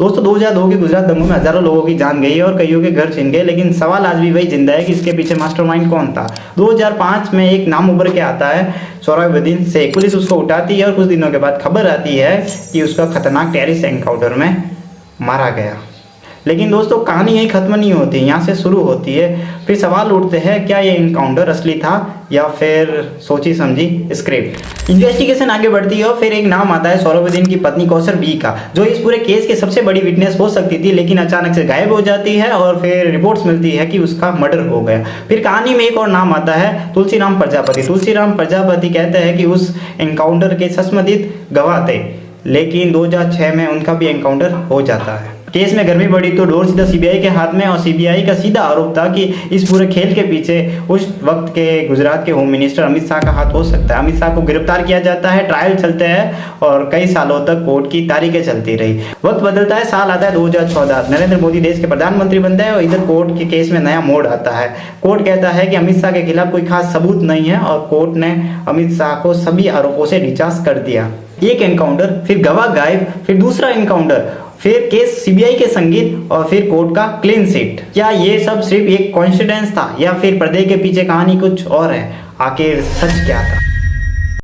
दोस्तों 2002 के गुजरात दंगों में हजारों लोगों की जान गई और कईयों के घर छिन गए, लेकिन सवाल आज भी वही जिंदा है कि इसके पीछे मास्टरमाइंड कौन था। 2005 में एक नाम उभर के आता है, सोहराबुद्दीन शेख। पुलिस उसको उठाती है और कुछ दिनों के बाद खबर आती है कि उसका खतरनाक टेररिस्ट एनकाउंटर में मारा गया। लेकिन दोस्तों कहानी यही खत्म नहीं होती, यहाँ से शुरू होती है। फिर सवाल उठते हैं, क्या ये इनकाउंटर असली था या फिर सोची समझी स्क्रिप्ट। इन्वेस्टिगेशन आगे बढ़ती है और फिर एक नाम आता है सोहराबुद्दीन की पत्नी कौसर बी का, जो इस पूरे केस की सबसे बड़ी विटनेस हो सकती थी, लेकिन अचानक से गायब हो जाती है और फिर रिपोर्ट्स मिलती है कि उसका मर्डर हो गया। फिर कहानी में एक और नाम आता है, तुलसीराम प्रजापति। तुलसीराम प्रजापति कहते हैं कि उस एनकाउंटर के संबंधित गवाह थे, लेकिन 2006 में उनका भी एनकाउंटर हो जाता है। केस में गर्मी बढ़ी तो डोर सीधा सीबीआई के हाथ में, और सीबीआई का सीधा आरोप था कि इस पूरे खेल के पीछे उस वक्त के गुजरात के होम मिनिस्टर अमित शाह का हाथ हो सकता है। अमित शाह को गिरफ्तार किया जाता है, ट्रायल चलते हैं और कई सालों तक कोर्ट की तारीखें चलती रही। वक्त बदलता है, साल आता है 2014, नरेंद्र मोदी देश के प्रधानमंत्री बनते हैं और इधर कोर्ट के केस में नया मोड़ आता है। कोर्ट कहता है कि अमित शाह के खिलाफ कोई खास सबूत नहीं है और कोर्ट ने अमित शाह को सभी आरोपों से डिस्चार्ज कर दिया। एक एनकाउंटर, फिर गवाह गायब, फिर दूसरा एनकाउंटर, फिर केस सीबीआई के संगीत और फिर कोर्ट का क्लीन चिट। क्या ये सब सिर्फ एक कोइंसिडेंस था या फिर पर्दे के पीछे कहानी कुछ और है? आखिर सच क्या था?